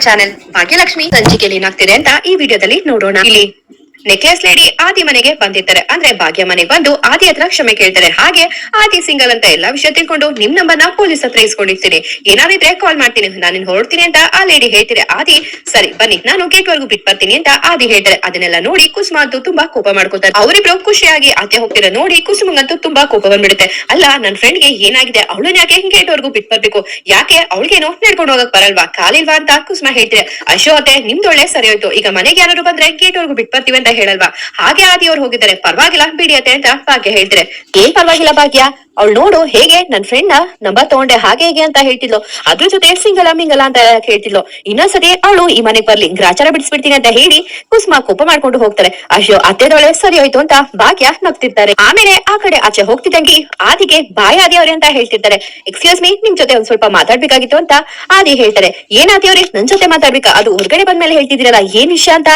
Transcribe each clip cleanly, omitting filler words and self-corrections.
Channel Bhagyalakshmi ಸಂಚಿಕೆಯಲ್ಲಿ ಏನಾಗ್ತಿದೆ ಅಂತ ಈ ವಿಡಿಯೋದಲ್ಲಿ ನೋಡೋಣ. ಇಲ್ಲಿ ನೆಕ್ಲೆಸ್ ಲೇಡಿ ಆದಿ ಮನೆಗೆ ಬಂದಿರ್ತಾರೆ. ಅಂದ್ರೆ ಭಾಗ್ಯ ಮನೆಗೆ ಬಂದು ಆದಿ ಹತ್ರ ಕ್ಷಮೆ ಕೇಳ್ತಾರೆ. ಹಾಗೆ ಆದಿ ಸಿಂಗಲ್ ಅಂತ ಎಲ್ಲಾ ವಿಷಯ ತಿಳ್ಕೊಂಡು ನಿಮ್ ನಂಬರ್ನ ಪೊಲೀಸ್ ಹತ್ರ ಇಸ್ಕೊಂಡಿರ್ತೀನಿ, ಏನಾದ್ರೆ ಕಾಲ್ ಮಾಡ್ತೀನಿ, ನಾನು ಹೊರಡ್ತೀನಿ ಅಂತ ಆ ಲೇಡಿ ಹೇಳ್ತೀರಿ. ಆದಿ ಸರಿ ಬನ್ನಿ ನಾನು ಗೇಟ್ ವರ್ಗು ಬಿಟ್ ಬರ್ತೀನಿ ಅಂತ ಆದಿ ಹೇಳ್ತಾರೆ. ಅದನ್ನೆಲ್ಲ ನೋಡಿ ಕುಸುಮ ಅಂತೂ ತುಂಬಾ ಕೋಪ ಮಾಡ್ಕೊತಾರೆ. ಅವರಿಬ್ರು ಖುಷಿಯಾಗಿ ಆಚೆ ಹೋಗ್ತಿರೋ ನೋಡಿ ಕುಸುಮಂಗಂತೂ ತುಂಬಾ ಕೋಪ ಬಂದ್ಬಿಡುತ್ತೆ. ಅಲ್ಲ ನನ್ ಫ್ರೆಂಡ್ ಗೆ ಏನಾಗಿದೆ, ಅವಳನ್ನ ಯಾಕೆ ಗೇಟ್ ವರ್ಗು ಬಿಟ್ ಬರ್ಬೇಕು, ಯಾಕೆ ಅವಳಿಗೇನೋ ನಡ್ಕೊಂಡು ಹೋಗಕ್ ಬರಲ್ವಾ, ಕಾಲಿಲ್ವಾ ಅಂತ ಕುಸುಮ ಹೇಳ್ತೀರಿ. ಅಶೋ ಅತ್ತೆ ನಿಮ್ದೊಳ್ಳೆ ಸರಿ ಹೋಯ್ತು, ಈಗ ಮನೆಗೆ ಯಾರು ಬಂದ್ರೆ ಗೇಟ್ ವರ್ಗು ಬಿಟ್ ಬರ್ತೀವಿ ಅಂತ ಹೇಳಲ್ವಾ. ಹಾಗೆ ಆದಿ ಅವ್ರು ಹೋಗಿದ್ದಾರೆ, ಪರವಾಗಿಲ್ಲ ಬಿಡಿಯತ್ತೆ ಅಂತ ಭಾಗ್ಯ ಹೇಳ್ತಾರೆ. ಏನ್ ಪರವಾಗಿಲ್ಲ ಭಾಗ್ಯ, ಅವಳು ನೋಡು ಹೇಗೆ ನನ್ ಫ್ರೆಂಡ್ ನಂಬರ್ ತಗೊಂಡೆ ಹಾಗೆ ಹೇಗೆ ಅಂತ ಹೇಳ್ತಿದ್ಲು, ಅದ್ರ ಜೊತೆ ಸಿಂಗಲ ಮಿಂಗಲ ಅಂತ ಹೇಳ್ತಿದ್ಲು. ಇನ್ನೊಂದ್ಸತಿ ಅವಳು ಈ ಮನೆಗ್ ಬರ್ಲಿ ಗ್ರಾಚಾರ ಬಿಡಿಸ್ಬಿಡ್ತೀನಿ ಅಂತ ಹೇಳಿ ಕುಸುಮ ಕೋಪ ಮಾಡ್ಕೊಂಡು ಹೋಗ್ತಾರೆ. ಅಯ್ಯೋ ಅತ್ತೆದೊಳೆ ಸರಿ ಹೋಯ್ತು ಅಂತ ಭಾಗ್ಯ ನಗ್ತಿರ್ತಾರೆ. ಆಮೇಲೆ ಆ ಕಡೆ ಆಚೆ ಹೋಗ್ತಿದ್ದಂಗೆ ಆದಿಗೆ ಬಾಯ್ ಆದಿ ಅವ್ರೆ ಅಂತ ಹೇಳ್ತಿರ್ತಾರೆ. ಎಕ್ಸ್ಕ್ಯೂಸ್ ಮೀ ನಿಮ್ ಜೊತೆ ಒಂದ್ ಸ್ವಲ್ಪ ಮಾತಾಡ್ಬೇಕಾಗಿತ್ತು ಅಂತ ಆದಿ ಹೇಳ್ತಾರೆ. ಏನ್ ಆದಿ ಅವ್ರೆ ನನ್ ಜೊತೆ ಮಾತಾಡ್ಬೇಕಾ, ಅದು ಹೊರಗಡೆ ಬಂದ್ಮೇಲೆ ಹೇಳ್ತಿದ್ದೀರಲ್ಲ ಏನ್ ವಿಷಯ ಅಂತ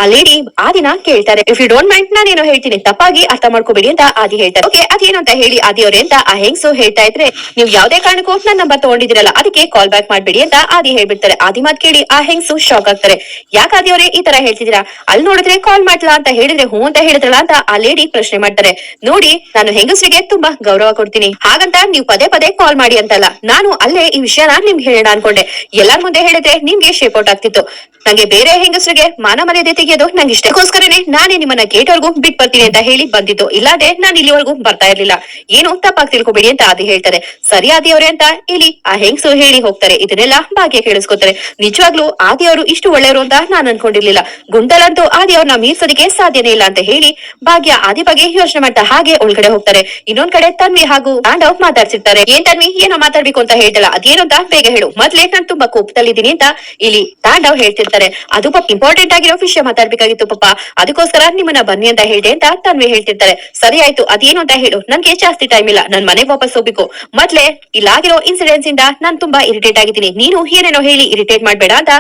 ಆ ಲೇಡಿ ಆದಿನ ಕೇಳ್ತಾರೆ. ಇಫ್ ಯು ಡೋಂಟ್ ಮೈಂಡ್ ನಾನೇನೋ ಹೇಳ್ತೀನಿ, ತಪ್ಪಾಗಿ ಅರ್ಥ ಮಾಡ್ಕೋಬೇಡಿ ಅಂತ ಆದಿ ಹೇಳ್ತಾರೆ. ಓಕೆ ಅದೇನು ಅಂತ ಹೇಳಿ ಆದಿ ಅವ್ರೆ ಅಂತ ಆ ಹೆಂಗ್ಸು ಹೇಳ್ತಾ ಇದ್ರೆ, ನೀವು ಯಾವ್ದೇ ಕಾರಣಕ್ಕೂ ನನ್ನ ನಂಬರ್ ತಗೊಂಡಿದ್ದೀರಲ್ಲ ಅದಕ್ಕೆ ಕಾಲ್ ಬ್ಯಾಕ್ ಮಾಡ್ಬೇಡಿ ಅಂತ ಆದಿ ಹೇಳ್ಬಿಡ್ತಾರೆ. ಆದಿ ಮಾತ್ ಕೇಳಿ ಆ ಹೆಂಗ್ಸು ಶಾಕ್ ಆಗ್ತಾರೆ. ಯಾಕೆ ಆದಿ ಅವ್ರೆ ಈ ತರ ಹೇಳ್ತಿದ್ದೀರಾ, ಅಲ್ಲಿ ನೋಡಿದ್ರೆ ಕಾಲ್ ಮಾಡ್ಲಾ ಅಂತ ಹೇಳಿದ್ರೆ ಹೂ ಅಂತ ಹೇಳಿದ್ರಲ್ಲ ಅಂತ ಆ ಲೇಡಿ ಪ್ರಶ್ನೆ ಮಾಡ್ತಾರೆ. ನೋಡಿ ನಾನು ಹೆಂಗಸರಿಗೆ ತುಂಬಾ ಗೌರವ ಕೊಡ್ತೀನಿ, ಹಾಗಂತ ನೀವು ಪದೇ ಪದೇ ಕಾಲ್ ಮಾಡಿ ಅಂತಲ್ಲ, ನಾನು ಅಲ್ಲೇ ಈ ವಿಷಯನ ನಿಮ್ಗೆ ಹೇಳೋಣ ಅನ್ಕೊಂಡೆ, ಎಲ್ಲಾರ ಮುಂದೆ ಹೇಳಿದ್ರೆ ನಿಮ್ಗೆ ಶೇಪ್ ಔಟ್ ಆಗ್ತಿತ್ತು. ನಂಗೆ ಬೇರೆ ಹೆಂಗಸರಿಗೆ ಮಾನ ಮರ್ಯಾದೆ ತೆಗೆಯೋದು ನಂಗೆ ಇಷ್ಟಕ್ಕೋಸ್ಕರನೇ ನಾನೇ ನಿಮ್ಮನ್ನ ಗೇಟ್ವರೆಗೂ ಬಿಟ್ ಬರ್ತೀನಿ ಅಂತ ಹೇಳಿ ಬಂದಿದ್ದು, ಇಲ್ಲಾಂದ್ರೆ ನಾನು ಇಲ್ಲಿವರೆಗೂ ಬರ್ತಾ ಇರ್ಲಿಲ್ಲ, ಏನು ತಪ್ಪಾಗಿ ತಿಳ್ಕೊಬೇಡಿ ಅಂತ ಆದಿ ಹೇಳ್ತಾರೆ. ಸರಿ ಆದಿ ಅವ್ರೆ ಅಂತ ಇಲ್ಲಿ ಆ ಹೆಂಗಸು ಹೇಳಿ ಹೋಗ್ತಾರೆ. ಇದನ್ನೆಲ್ಲ ಭಾಗ್ಯ ಕೇಳಿಸ್ಕೊತಾರೆ. ನಿಜವಾಗ್ಲೂ ಆದಿ ಅವರು ಇಷ್ಟು ಒಳ್ಳೆಯವರು ಅಂತ ನಾನು ಅನ್ಕೊಂಡಿರ್ಲಿಲ್ಲ, ಗುಂಡಲಂತೂ ಆದಿ ಅವ್ರನ್ನ ಮೀರ್ಸೋದಕ್ಕೆ ಸಾಧ್ಯನೇ ಇಲ್ಲ ಅಂತ ಹೇಳಿ ಭಾಗ್ಯ ಆದಿ ಬಗ್ಗೆ ಯೋಚನೆ ಮಾಡ್ತಾ ಹಾಗೆ ಒಳಗಡೆ ಹೋಗ್ತಾರೆ. ಇನ್ನೊಂದ್ ಕಡೆ ತನ್ವಿ ಹಾಗೂ ತಾಂಡವ್ ಮಾತಾಡ್ಸಿರ್ತಾರೆ. ಏನ್ ತನ್ವಿ ಏನೋ ಮಾತಾಡ್ಬೇಕು ಅಂತ ಹೇಳ್ತಲ್ಲ, ಅದೇನು ಅಂತ ಬೇಗ ಹೇಳು, ಮೊದ್ಲೇ ನಾನು ತುಂಬಾ ಕೋಪದಲ್ಲಿದ್ದೀನಿ ಅಂತ ಇಲ್ಲಿ ತಾಂಡವ್ ಹೇಳ್ತಿರ್ತಾರೆ. ಅದು ಪಾಪ ಇಂಪಾರ್ಟೆಂಟ್ ಆಗಿರೋ ವಿಷಯ ಮಾತಾಡ್ಬೇಕಾಗಿತ್ತು ಪಾಪ, ಅದಕ್ಕೋಸ್ಕರ ನಿಮ್ಮನ್ನ ಬನ್ನಿ ಅಂತ ಹೇಳ್ದೆ ಅಂತ ತನ್ವಿ ಹೇಳ್ತಿರ್ತಾರೆ. ಸರಿ ಆಯ್ತು ಅದೇನು ಅಂತ ಹೇಳು, ನನ್ಗೆ ಜಾಸ್ತಿ ಟೈಮ್ ಇಲ್ಲ, ನನ್ ಮನೆಗೆ ವಾಪಸ್ ಹೋಗ್ಬೇಕು, ಮೊದ್ಲೇ ಇಲ್ಲಾಗಿರೋ ಇನ್ಸಿಡೆನ್ಸ್ ಇಂದ ನಾನ್ ತುಂಬಾ ಇರಿಟೇಟ್ ಆಗಿದ್ದೀನಿ, ನೀನು ಏನೇನೋ ಹೇಳಿ ಇರಿಟೇಟ್ ಮಾಡ್ಬೇಡ ಅಂತ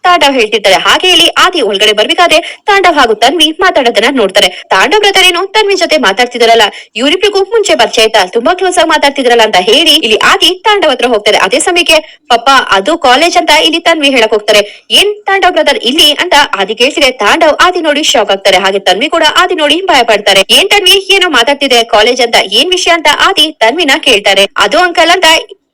ತಾಂಡವ್ ಹೇಳ್ತಿರ್ತಾರೆ. ಹಾಗೆ ಹೇಳಿ ಆದಿ ಒಳಗಡೆ ಬರ್ಬೇಕಾದ್ರೆ ತಾಂಡವ್ ಹಾಗೂ ತನ್ವಿ ಮಾತಾಡೋದನ್ನ ನೋಡ್ತಾರೆ. ತಾಂಡವ್ ಬ್ರದರ್ ಏನು ತನ್ವಿ ಜೊತೆ ಮಾತಾಡ್ತಿದಾರಲ್ಲ, ಇವ್ರಿಬ್ರಿಗೂ ಮುಂಚೆ ಪರಿಚಯ ಆಯ್ತಾ, ತುಂಬಾ ಕ್ಲೋಸ್ ಆಗಿ ಮಾತಾಡ್ತಿದ್ರಲ್ಲ ಅಂತ ಹೇಳಿ ಇಲ್ಲಿ ಆದಿ ತಾಂಡವ್ ಹತ್ರ ಹೋಗ್ತಾರೆ. ಅದೇ ಸಮಯಕ್ಕೆ ಪಪ್ಪ ಅದು ಕಾಲೇಜ್ ಅಂತ ಇಲ್ಲಿ ತನ್ವಿ ಹೇಳಕ್ ಹೋಗ್ತಾರೆ. ಏನ್ ತಾಂಡವ್ ಬ್ರದರ್ ಇಲ್ಲಿ ಅಂತ ಆದಿ ಕೇಳಿಸಿದ್ರೆ ತಾಂಡವ್ ಆದಿ ನೋಡಿ ಶಾಕ್ ಆಗ್ತಾರೆ. ಹಾಗೆ ತನ್ವಿ ಕೂಡ ಆದಿ ನೋಡಿ ಭಯ ಪಡ್ತಾರೆ. ಏನ್ ತನ್ವಿ ಏನೋ ಮಾತಾಡ್ತಿದೆ ಕಾಲೇಜ್ ಅಂತ, ಏನ್ ವಿಷಯ ಅಂತ ಆದಿ ತನ್ವಿನ ಕೇಳ್ತಾರೆ. ಅದು ಅಂಕಲ್ ಅಂತ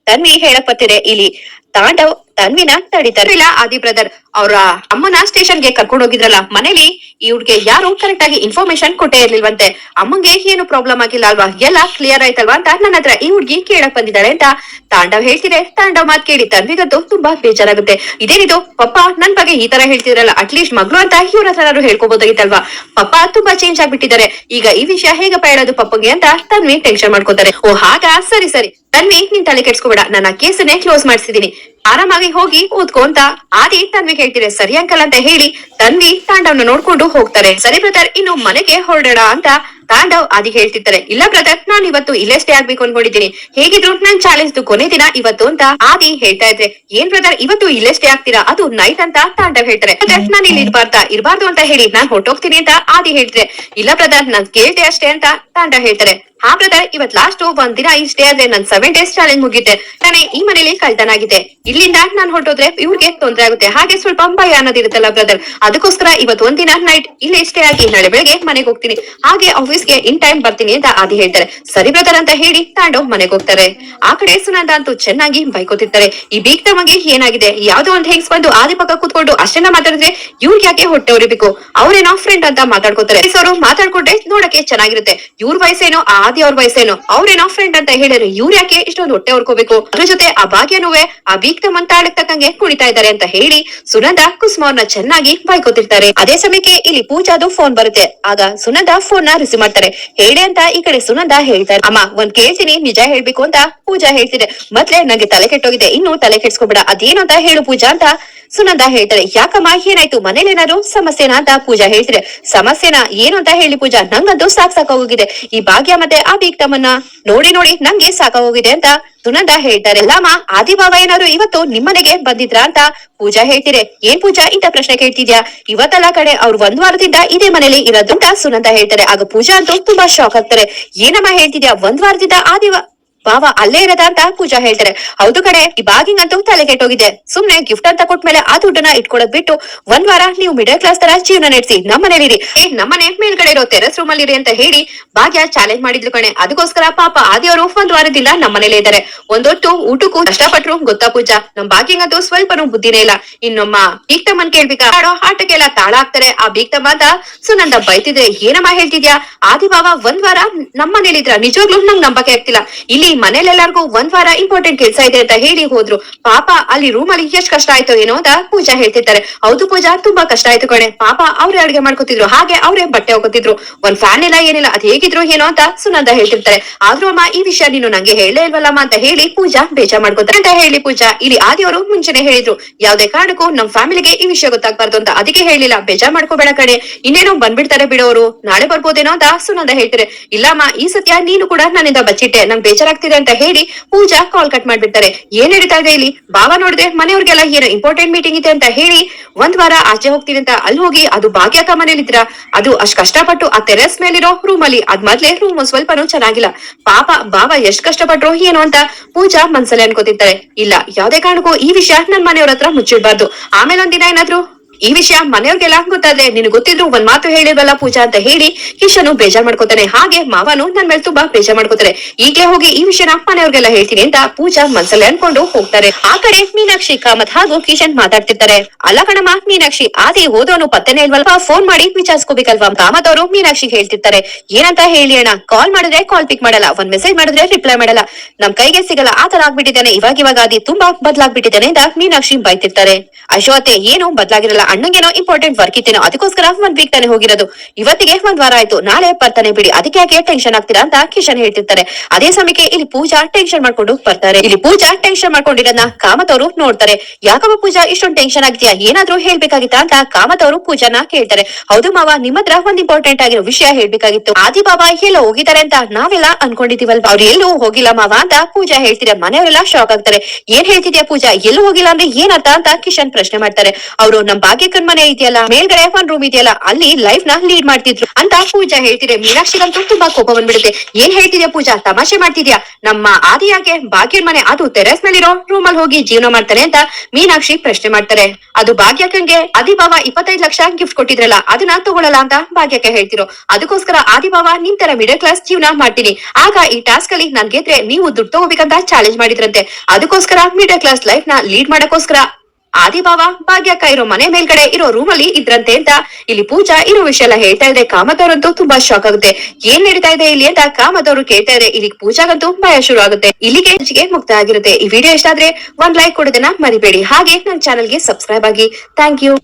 ತನ್ವಿ ಹೇಳಕ್ ಬರ್ತಿದೆ. ಇಲ್ಲಿ ತಾಂಡವ್ ತನ್ವಿನ ತಡಿತಾರೆ. ಇಲ್ಲ ಆದಿ ಬ್ರದರ್ ಅವ್ರ ಅಮ್ಮನ ಸ್ಟೇಷನ್ಗೆ ಕರ್ಕೊಂಡು ಹೋಗಿದ್ರಲ್ಲ, ಮನೇಲಿ ಇವ್ರಿಗೆ ಯಾರು ಕರೆಕ್ಟ್ ಆಗಿ ಇನ್ಫಾರ್ಮೇಶನ್ ಕೊಟ್ಟೇ ಇರ್ಲಿಲ್ವಂತೆ, ಅಮ್ಮಂಗೆ ಏನು ಪ್ರಾಬ್ಲಮ್ ಆಗಿಲ್ಲ ಅಲ್ವಾ, ಎಲ್ಲ ಕ್ಲಿಯರ್ ಆಯ್ತಲ್ವಾ ಅಂತ ನನ್ನ ಹತ್ರ ಈ ಹುಡ್ಗಿ ಕೇಳಕ್ ಬಂದಿದ್ದಾಳೆ ಅಂತ ತಾಂಡವ್ ಹೇಳ್ತಿದೆ. ತಾಂಡವ್ ಮಾತ್ ಕೇಳಿ ತನ್ವಿಗಂತೂ ತುಂಬಾ ಬೇಜಾರಾಗುತ್ತೆ. ಇದೇನಿದು ಪಪ್ಪ ನನ್ ಬಗ್ಗೆ ಈ ತರ ಹೇಳ್ತಿದ್ರಲ್ಲ, ಅಟ್ಲೀಸ್ಟ್ ಮಗಳು ಅಂತ ಇವ್ರ ಹತ್ರ ಹೇಳ್ಕೋಬಹುದಾಗಿತ್ತಲ್ವಾ, ಪಪ್ಪ ತುಂಬಾ ಚೇಂಜ್ ಆಗ್ಬಿಟ್ಟಿದ್ದಾರೆ, ಈಗ ಈ ವಿಷಯ ಹೇಗಪ್ಪ ಹೇಳೋದು ಪಪ್ಪಂಗೆ ಅಂತ ತನ್ವಿ ಟೆನ್ಷನ್ ಮಾಡ್ಕೋತಾರೆ. ಓ ಹಾಗ ಸರಿ ಸರಿ ತನ್ವಿ ನೀನ್ ತಲೆ ಕೆಡ್ಸ್ಕೋಬೇಡ, ನನ್ನ ಕೇಸನ್ನೇ ಕ್ಲೋಸ್ ಮಾಡ್ಸಿದೀನಿ, ಆರಾಮಾಗಿ ಹೋಗಿ ಓದ್ಕೋ ಅಂತ ಆದಿ ತನ್ವಿ ಹೇಳ್ತಿದೆ. ಸರಿ ಅಂಕಲ್ ಅಂತ ಹೇಳಿ ತನ್ವಿ ತಾಂಡವ್ನ ನೋಡ್ಕೊಂಡು ಹೋಗ್ತಾರೆ. ಸರಿ ಬ್ರದರ್ ಇನ್ನು ಮನೆಗೆ ಹೊರಡೋಣ ಅಂತ ತಾಂಡವ್ ಆದಿ ಹೇಳ್ತಿರ್ತಾರೆ. ಇಲ್ಲ ಬ್ರದರ್ ನಾನು ಇವತ್ತು ಇಲ್ಲೇ ಸ್ಟೇ ಆಗ್ಬೇಕು ಅನ್ಕೊಂಡಿದ್ದೀನಿ, ಹೇಗಿದ್ರು ನನ್ ಚಾಲೆಂಜ್ ಕೊನೆ ದಿನ ಇವತ್ತು ಅಂತ ಆದಿ ಹೇಳ್ತಾ ಇದ್ರೆ. ಏನ್ ಬ್ರದರ್ ಇವತ್ತು ಇಲ್ಲೇ ಸ್ಟೇ ಆಗ್ತೀರಾ, ಅದು ನೈಟ್ ಅಂತ ತಾಂಡವ್ ಹೇಳ್ತಾರೆ. ನಾನು ಇಲ್ಲಿ ಇರ್ಬಾರ್ದು ಅಂತ ಹೇಳಿ ನಾನ್ ಹೊರಟೋಗ್ತೀನಿ ಅಂತ ಆದಿ ಹೇಳ್ತಾರೆ. ಇಲ್ಲ ಬ್ರದರ್ ನಾನ್ ಕೇಳ್ದೆ ಅಷ್ಟೇ ಅಂತ ತಾಂಡವ್ ಹೇಳ್ತಾರೆ. ಹಾ ಬ್ರದರ್ ಇವತ್ ಲಾಸ್ಟ್ ಒಂದ್ ದಿನ ಇಷ್ಟೇ ಆದ್ರೆ ನನ್ 7 days ಚಾಲೆಂಜ್ ಮುಗಿತೆ ತಾನೇ, ಈ ಮನೇಲಿ ಕಳ್ತನ ಆಗಿದೆ, ಇಲ್ಲಿಂದ ನಾನ್ ಹೊರಟೋದ್ರೆ ಇವ್ರಿಗೆ ತೊಂದ್ರೆ ಆಗುತ್ತೆ, ಹಾಗೆ ಸ್ವಲ್ಪ ಭಯ ಅನ್ನೋದಿರುತ್ತಲ್ಲ ಬ್ರದರ್, ಅದಕ್ಕೋಸ್ಕರ ಇವತ್ ಒಂದಿನ ನೈಟ್ ಇಲ್ಲೇ ಸ್ಟೇ ಆಗಿ ನಾಳೆ ಬೆಳಗ್ಗೆ ಮನೆಗೆ ಹೋಗ್ತೀನಿ, ಹಾಗೆ ಆಫೀಸ್ಗೆ ಇನ್ ಟೈಮ್ ಬರ್ತೀನಿ ಅಂತ ಆದಿ ಹೇಳ್ತಾರೆ. ಸರಿ ಬ್ರದರ್ ಅಂತ ಹೇಳಿ ತಾಂಡವ್ ಮನೆಗೆ ಹೋಗ್ತಾರೆ. ಆ ಕಡೆ ಸುನಂದ ಅಂತೂ ಚೆನ್ನಾಗಿ ಬೈಕೋತಿರ್ತಾರೆ. ಈ ಬೀಗ್ ತಮಗೆ ಏನಾಗಿದೆ, ಯಾವ್ದೋ ಒಂದ್ ಹೆಂಗ್ಸ್ ಬಂದು ಆದಿ ಪಕ್ಕ ಕೂತ್ಕೊಂಡು ಅಷ್ಟೆಲ್ಲ ಮಾತಾಡಿದ್ರೆ ಇವ್ರಿಗೆ ಯಾಕೆ ಹೊಟ್ಟೆ ಉರಿಬೇಕು, ಅವ್ರೇನೋ ಫ್ರೆಂಡ್ ಅಂತ ಮಾತಾಡ್ಕೋತಾರೆ. ಅವರು ಮಾತಾಡ್ಕೊಂಡ್ರೆ ನೋಡಕ್ಕೆ ಚೆನ್ನಾಗಿರುತ್ತೆ, ಇವ್ರ ವಯಸ್ಸೇನೋ ಆದಿ ಅವ್ರ ವಯಸ್ಸೇನೋ, ಅವ್ರೇನೋ ಫ್ರೆಂಡ್ ಅಂತ ಹೇಳಿದ್ರೆ ಇವ್ರು ಯಾಕೆ ಇಷ್ಟೊಂದು ಹೊಟ್ಟೆ ಹೊರ್ಕೋಬೇಕು, ಅದ್ರ ಜೊತೆ ಆ ಭಾಗ್ಯನುವೆ ಆ ಬೀಗ್ ತಮ್ಮನ್ ತಾಳಕ್ ತಕ್ಕಂಗೆ ಕುಣಿತಾ ಇದ್ದಾರೆ ಅಂತ ಹೇಳಿ ಸುನಂದ ಕುಸುಮ ಅವ್ರನ್ನ ಚೆನ್ನಾಗಿ ಬೈಕೋತಿರ್ತಾರೆ. ಅದೇ ಸಮಯಕ್ಕೆ ಇಲ್ಲಿ ಪೂಜಾದು ಫೋನ್ ಬರುತ್ತೆ. ಆಗ ಸುನಂದ ಫೋನ್ ನ ರಿಸೀವ್ ಮಾಡ್ತಾರೆ. ಹೇಳಿ ಅಂತ ಈ ಕಡೆ ಸುನಂದ ಹೇಳ್ತಾರೆ. ಅಮ್ಮ ಒಂದ್ ಕೇಳ್ತೀನಿ ನಿಜ ಹೇಳ್ಬೇಕು ಅಂತ ಪೂಜಾ ಹೇಳ್ತಿದೆ. ಮೊದ್ಲೇ ನಂಗೆ ತಲೆ ಕೆಟ್ಟೋಗಿದೆ, ಇನ್ನು ತಲೆ ಕೆಡ್ಸ್ಕೊಬೇಡ, ಅದೇನು ಅಂತ ಹೇಳು ಪೂಜಾ ಅಂತ ಸುನಂದ ಹೇಳ್ತಾರೆ. ಯಾಕಮ್ಮ ಏನಾಯ್ತು, ಮನೇಲಿ ಏನಾದ್ರು ಸಮಸ್ಯೆನಾ ಅಂತ ಪೂಜಾ ಹೇಳ್ತಿದೆ. ಸಮಸ್ಯೆನಾ ಏನು ಅಂತ ಹೇಳಿ ಪೂಜಾ, ನಂಗಂತೂ ಸಾಕಾಗೋಗಿದೆ, ಈ ಭಾಗ್ಯ ಮತ್ತೆ ಆ ಬೀಗ್ ತಮ್ಮನ್ನ ನೋಡಿ ನೋಡಿ ನಂಗೆ ಸಾಕಾಗೋಗಿದೆ ಅಂತ ಸುನಂದ ಹೇಳ್ತಾರೆ. ಅಲ್ಲಮ್ಮ ಆದಿ ಬಾವ ಏನಾದ್ರು ಇವತ್ತು ನಿಮ್ಮನೆಗೆ ಬಂದಿದ್ರಾ ಅಂತ ಪೂಜಾ ಹೇಳ್ತಿದೆ. ಏನ್ ಪೂಜಾ ಇಂತ ಪ್ರಶ್ನೆ ಕೇಳ್ತಿದ್ಯಾ, ಇವತ್ತಲ್ಲ ಕಡೆ ಅವ್ರು 1 ವಾರದಿಂದ ಇದೇ ಮನೇಲಿ ಇರೋದು ಅಂತ ಸುನಂದ ಹೇಳ್ತಾರೆ. ಆಗ ಪೂಜಾ ಅಂತೂ ತುಂಬಾ ಶಾಕ್ ಆಗ್ತಾರೆ. ಏನಮ್ಮ ಹೇಳ್ತಿದ್ಯಾ, 1 ವಾರದಿಂದ ಬಾವ ಅಲ್ಲೇ ಇರದ ಅಂತ ಪೂಜಾ ಹೇಳ್ತಾರೆ. ಹೌದು ಕಡೆ, ಈ ಬಾಗಿಂಗ್ ಅಂತೂ ತಲೆ ಕೆಟ್ಟೋಗಿದೆ. ಸುಮ್ನೆ ಗಿಫ್ಟ್ ಅಂತ ಕೊಟ್ಮೇಲೆ ಆ ದುಡ್ಡನ್ನ ಇಟ್ಕೊಳದ್ ಬಿಟ್ಟು ಒಂದ್ ವಾರ ನೀವು ಮಿಡಲ್ ಕ್ಲಾಸ್ ತರ ಜೀವನ ನಡೆಸಿ ನಮ್ಮನೇಲಿರಿ, ನಮ್ಮನೆ ಮೇಲ್ಗಡೆ ಇರೋ ಟೆರೆಸ್ ರೂಮ್ ಅಲ್ಲಿ ಇರಿ ಅಂತ ಹೇಳಿ ಭಾಗ್ಯ ಚಾಲೆಂಜ್ ಮಾಡಿದ್ಲು ಕಣೆ. ಅದಕ್ಕೋಸ್ಕರ ಪಾಪ ಆದಿಯವರು ಒಂದ್ ವಾರದಿಂದ ನಮ್ಮನೇಲೇ ಇದ್ದಾರೆ. ಒಂದೊಟ್ಟು ಊಟಕ್ಕೂ ಕಷ್ಟಪಟ್ರು ಗೊತ್ತಾ ಪೂಜಾ. ನಮ್ ಬಾಗಿಂಗ್ ಅಂತೂ ಸ್ವಲ್ಪನೂ ಬುದ್ಧಿನೇ ಇಲ್ಲ. ಇನ್ನೊಮ್ಮ ಬೀಗ್ ತಮ್ಮನ್ ಕೇಳ್ಬೇಕಾ, ಆಡೋ ಆಟಕ್ಕೆಲ್ಲ ತಾಳ ಹಾಕ್ತಾರೆ ಆ ಬೀಗ್ ತಮ್ಮ ಅಂತ ಸುನಂದ ಬೈತಿದ್ರೆ, ಏನಮ್ಮ ಹೇಳ್ತಿದ್ಯಾ, ಆದಿ ಬಾವ ಒಂದ್ ವಾರ ನಮ್ಮನೇಲಿದ್ರ ನಿಜವಾಗ್ಲೂ ನಂಗ್ ನಂಬಕ್ಕೆ ಆಗ್ತಿಲ್ಲ. ಇಲ್ಲಿ ಮನೇಲೆಲ್ಲರಿಗೂ ಒಂದ್ ವಾರ ಇಂಪಾರ್ಟೆಂಟ್ ಕೆಲ್ಸ ಇದೆ ಅಂತ ಹೇಳಿ ಹೋದ್ರು. ಪಾಪ ಅಲ್ಲಿ ರೂಮ್ ಅಲ್ಲಿ ಎಷ್ಟ್ ಕಷ್ಟ ಆಯ್ತು ಏನೋ ಅಂತ ಪೂಜಾ ಹೇಳ್ತಿರ್ತಾರೆ. ಹೌದು ಪೂಜಾ, ತುಂಬಾ ಕಷ್ಟ ಆಯ್ತು ಕಣೆ. ಪಾಪ ಅವ್ರೇ ಅಡ್ಗೆ ಮಾಡ್ಕೊತಿದ್ರು, ಹಾಗೆ ಅವ್ರೇ ಬಟ್ಟೆ ಹೋಗೋತಿದ್ರು. ಒಂದ್ ಫ್ಯಾನ್ ಇಲ್ಲ ಏನಿಲ್ಲ, ಅದ್ ಹೇಗಿದ್ರು ಏನೋ ಅಂತ ಸುನಂದ ಹೇಳ್ತಿರ್ತಾರೆ. ಆದ್ರೂ ಅಮ್ಮ ಈ ವಿಷಯ ನೀನು ನಂಗೆ ಹೇಳೇ ಇಲ್ವಲ್ಲಮ್ಮ ಅಂತ ಹೇಳಿ ಪೂಜಾ ಬೇಜಾರ್ ಮಾಡ್ಕೊತಾರೆ. ಅಂತ ಹೇಳಿ ಪೂಜಾ, ಇಲ್ಲಿ ಆದಿಯವರು ಮುಂಚೆನೆ ಹೇಳಿದ್ರು ಯಾವ್ದೇ ಕಾರಣಕ್ಕೂ ನಮ್ ಫ್ಯಾಮಿಲಿಗೆ ಈ ವಿಷಯ ಗೊತ್ತಾಗ್ಬಾರ್ದು ಅಂತ, ಅದಕ್ಕೆ ಹೇಳಿಲ್ಲ. ಬೇಜಾರ್ ಮಾಡ್ಕೋಬೇಡ ಕಡೆ, ಇನ್ನೇನೋ ಬಂದ್ಬಿಡ್ತಾರೆ ಬಿಡೋರು, ನಾಳೆ ಬರ್ಬೋದೇನೋ ಅಂತ ಸುನಂದ ಹೇಳ್ತಾರೆ. ಇಲ್ಲಮ್ಮ ಈ ಸತ್ಯ ನೀನು ಕೂಡ ನನ್ನಿಂದ ಬಚ್ಚಿಟ್ಟೆ, ನಂಗೆ ಬೇಜಾರಾಗ್ತಿದೆ ಅಂತ ಹೇಳಿ ಪೂಜಾ ಕಾಲ್ ಕಟ್ ಮಾಡ್ಬಿಡ್ತಾರೆ. ಏನ್ ನಡೀತಾ ಇದೆ ಇಲ್ಲಿ, ಬಾವ ನೋಡಿದ್ರೆ ಮನೆಯವ್ರಿಗೆಲ್ಲ ಏನೋ ಇಂಪಾರ್ಟೆಂಟ್ ಮೀಟಿಂಗ್ ಇದೆ ಅಂತ ಹೇಳಿ ಒಂದ್ ವಾರ ಆಚೆ ಹೋಗ್ತೀನಿ ಅಂತ ಅಲ್ಲಿ ಹೋಗಿ ಅದು ಭಾಗ್ಯಕ ಮನೇಲಿದ್ರ, ಅದು ಅಷ್ಟ್ ಕಷ್ಟಪಟ್ಟು ಆ ಟೆರೆಸ್ ಮೇಲಿರೋ ರೂಮ್ ಅಲ್ಲಿ, ಅದ್ ಮೊದ್ಲೇ ರೂಮ್ ಸ್ವಲ್ಪನೂ ಚೆನ್ನಾಗಿಲ್ಲ. ಪಾಪ ಬಾವ ಎಷ್ಟ್ ಕಷ್ಟಪಟ್ರು ಏನೋ ಅಂತ ಪೂಜಾ ಮನ್ಸಲ್ಲಿ ಅನ್ಕೋತಿರ್ತಾರೆ. ಇಲ್ಲ, ಯಾವ್ದೇ ಕಾರಣಕ್ಕೂ ಈ ವಿಷಯ ನನ್ ಮನೆಯವ್ರ ಹತ್ರ ಮುಚ್ಚಿಡ್ಬಾರ್ದು. ಆಮೇಲೆ ಒಂದಿನ ಏನಾದ್ರು ಈ ವಿಷಯ ಮನೆಯವ್ರಿಗೆಲ್ಲ ಗೊತ್ತಾದ್ರೆ ನಿನ್ ಗೊತ್ತಿದ್ರು ಒಂದ್ ಮಾತು ಹೇಳಿಲ್ವಲ್ಲ ಪೂಜಾ ಅಂತ ಹೇಳಿ ಕಿಶನು ಬೇಜಾರ್ ಮಾಡ್ಕೋತಾನೆ. ಹಾಗೆ ಮಾವನು ನನ್ ಮೇಲೆ ತುಂಬಾ ಬೇಜಾರ್ ಮಾಡ್ಕೋತಾರೆ. ಈಗಲೇ ಹೋಗಿ ಈ ವಿಷಯನ ಮನೆಯವ್ರಿಗೆಲ್ಲ ಹೇಳ್ತೀನಿ ಅಂತ ಪೂಜಾ ಮನ್ಸಲ್ಲಿ ಅನ್ಕೊಂಡು ಹೋಗ್ತಾರೆ. ಆ ಕಡೆ ಮೀನಾಕ್ಷಿ, ಕಾಮತ್ ಹಾಗೂ ಕಿಶನ್ ಮಾತಾಡ್ತಿರ್ತಾರೆ. ಅಲ್ಲ ಕಣಮ್ಮ ಮೀನಾಕ್ಷಿ, ಆದಿ ಹೋದವನು ಪತ್ತೆನೇ ಇಲ್ವಲ್ವಾ, ಫೋನ್ ಮಾಡಿ ವಿಚಾರಿಸ್ಕೋಬೇಕಲ್ವಾ. ಕಾಮತ್ ಅವರು ಮೀನಾಕ್ಷಿ ಹೇಳ್ತಿರ್ತಾರೆ. ಏನಂತ ಹೇಳಿ ಅಣ್ಣ, ಕಾಲ್ ಮಾಡಿದ್ರೆ ಕಾಲ್ ಪಿಕ್ ಮಾಡಲ್ಲ, ಒಂದ್ ಮೆಸೇಜ್ ಮಾಡಿದ್ರೆ ರಿಪ್ಲೈ ಮಾಡಲ್ಲ, ನಮ್ ಕೈಗೆ ಸಿಗಲ್ಲ, ಆ ತರ ಆಗ್ಬಿಟ್ಟಿದ್ದಾನೆ ಇವಾಗ ಆದಿ ತುಂಬಾ ಬದ್ಲಾಗ್ಬಿಟ್ಟಿದ್ದಾನೆ ಅಂತ ಮೀನಾಕ್ಷಿ ಬೈತಿರ್ತಾರೆ. ಅಶೋತೆ ಏನು ಬದ್ಲಾಗಿರಲ್ಲ, ಅಣ್ಣಂಗೇನೋ ಇಂಪಾರ್ಟೆಂಟ್ ವರ್ಕ್ ಇತ್ತೇನೋ, ಅದಕ್ಕೋಸ್ಕರ ಒಂದ್ ವೀಕ್ ತಾನೆ ಹೋಗಿರೋದು, ಇವತ್ತಿಗೆ ಒಂದ್ ವಾರ ಆಯ್ತು, ನಾಳೆ ಬರ್ತಾನೆ ಬಿಡಿ, ಅದಕ್ಕೆ ಯಾಕೆ ಟೆನ್ಷನ್ ಆಗ್ತೀರಾ ಅಂತ ಕಿಶನ್ ಹೇಳ್ತಿರ್ತಾರೆ. ಅದೇ ಸಮಯಕ್ಕೆ ಇಲ್ಲಿ ಪೂಜಾ ಟೆನ್ಷನ್ ಮಾಡ್ಕೊಂಡು ಬರ್ತಾರೆ. ಇಲ್ಲಿ ಪೂಜಾ ಟೆನ್ಷನ್ ಮಾಡ್ಕೊಂಡಿರೋದನ್ನ ಕಾಮತ್ ಅವರು ನೋಡ್ತಾರೆ. ಯಾಕಮ್ಮ ಪೂಜಾ ಇಷ್ಟೊಂದು ಟೆನ್ಷನ್ ಆಗ್ತೀಯಾ, ಏನಾದ್ರೂ ಹೇಳ್ಬೇಕಾಗಿತ್ತಾ ಅಂತ ಕಾಮತ್ ಅವರು ಪೂಜಾನ ಕೇಳ್ತಾರೆ. ಹೌದು ಮಾವ, ನಿಮ್ ಹತ್ರ ಒಂದ್ ಇಂಪಾರ್ಟೆಂಟ್ ಆಗಿರೋ ವಿಷಯ ಹೇಳ್ಬೇಕಾಗಿತ್ತು. ಆದಿ ಬಾಬಾ ಎಲ್ಲೋ ಹೋಗಿದ್ದಾರೆ ಅಂತ ನಾವೆಲ್ಲ ಅನ್ಕೊಂಡಿದೀವಲ್ವಾ, ಅವ್ರು ಎಲ್ಲೂ ಹೋಗಿಲ್ಲ ಮಾವ ಅಂತ ಪೂಜಾ ಹೇಳ್ತಿದ್ರೆ ಮನೆಯವರೆಲ್ಲ ಶಾಕ್ ಆಗ್ತಾರೆ. ಏನ್ ಹೇಳ್ತಿದ್ಯಾ ಪೂಜಾ, ಎಲ್ಲೂ ಹೋಗಿಲ್ಲ ಅಂದ್ರೆ ಏನರ್ಥ ಅಂತ ಕಿಶನ್ ಪ್ರಶ್ನೆ ಮಾಡ್ತಾರೆ. ಅವರು ನಮ್ ಭಾಗ್ಯಕ್ಕನ್ ಮನೆ ಇದೆಯಲ್ಲ, ಮೇಲ್ಗಡೆ ಒಂದ್ ರೂಮ್ ಇದೆಯಲ್ಲ, ಅಲ್ಲಿ ಲೈಫ್ ನ ಲೀಡ್ ಮಾಡ್ತಿದ್ರು ಅಂತ ಪೂಜಾ ಹೇಳ್ತಿದ್ರೆ ಮೀನಾಕ್ಷಿಗಂತೂ ತುಂಬಾ ಕೋಪ ಬಂದ್ಬಿಡುತ್ತೆ. ಏನ್ ಹೇಳ್ತಿದ್ಯಾ ಪೂಜಾ, ತಮಾಷೆ ಮಾಡ್ತಿದ್ಯಾ, ನಮ್ಮ ಆದಿ ಯಾಕೆ ಭಾಗ್ಯನ್ ಮನೆ ಅದು ಟೆರೆಸ್ ಮೇಲಿರೋ ರೂಮ್ ಅಲ್ಲಿ ಹೋಗಿ ಜೀವನ ಮಾಡ್ತಾರೆ ಅಂತ ಮೀನಾಕ್ಷಿ ಪ್ರಶ್ನೆ ಮಾಡ್ತಾರೆ. ಅದು ಭಾಗ್ಯಕ್ಕಂಗೆ ಆದಿಭಾವ 25 ಲಕ್ಷ ಗಿಫ್ಟ್ ಕೊಟ್ಟಿದ್ರಲ್ಲ, ಅದನ್ನ ತಗೊಳಲ್ಲ ಅಂತ ಭಾಗ್ಯಕ್ಕೆ ಹೇಳ್ತಿರೋ, ಅದಕ್ಕೋಸ್ಕರ ಆದಿಭಾವ ನಿಮ್ ತರ ಮಿಡಲ್ ಕ್ಲಾಸ್ ಜೀವನ ಮಾಡ್ತೀನಿ, ಆಗ ಈ ಟಾಸ್ಕ್ ಅಲ್ಲಿ ನನ್ ಗೆದ್ರೆ ನೀವು ದುಡ್ಡು ತಗೋಬೇಕಂತ ಚಾಲೆಂಜ್ ಮಾಡಿದ್ರಂತೆ, ಅದಕ್ಕೋಸ್ಕರ ಮಿಡಲ್ ಕ್ಲಾಸ್ ಲೈಫ್ ನ ಲೀಡ್ ಮಾಡಕ್ಕೋಸ್ಕರ ಆದಿಭಾವ ಭಾಗ್ಯಕ್ಕ ಇರೋ ಮನೆ ಮೇಲ್ಗಡೆ ಇರೋ ರೂಮ್ ಅಲ್ಲಿ ಇದ್ರಂತೆ ಅಂತ ಇಲ್ಲಿ ಪೂಜಾ ಇರೋ ವಿಷಯ ಎಲ್ಲ ಹೇಳ್ತಾ ಇದ್ರೆ ಕಾಮತ್ ಅವರಂತೂ ತುಂಬಾ ಶಾಕ್ ಆಗುತ್ತೆ. ಏನ್ ನಡೀತಾ ಇದೆ ಇಲ್ಲಿ ಅಂತ ಕಾಮತ್ ಅವರು ಕೇಳ್ತಾ ಇದ್ರೆ ಇಲ್ಲಿ ಪೂಜಾಗಂತೂ ಭಯ ಶುರು ಆಗುತ್ತೆ. ಇಲ್ಲಿಗೆ ಮುಕ್ತ ಆಗಿರುತ್ತೆ. ಈ ವಿಡಿಯೋ ಇಷ್ಟ ಆದ್ರೆ ಒಂದ್ ಲೈಕ್ ಕೊಡೋದನ್ನ ಮರಿಬೇಡಿ. ಹಾಗೆ ನನ್ನ ಚಾನಲ್ಗೆ ಸಬ್ಸ್ಕ್ರೈಬ್ ಆಗಿ. Thank you.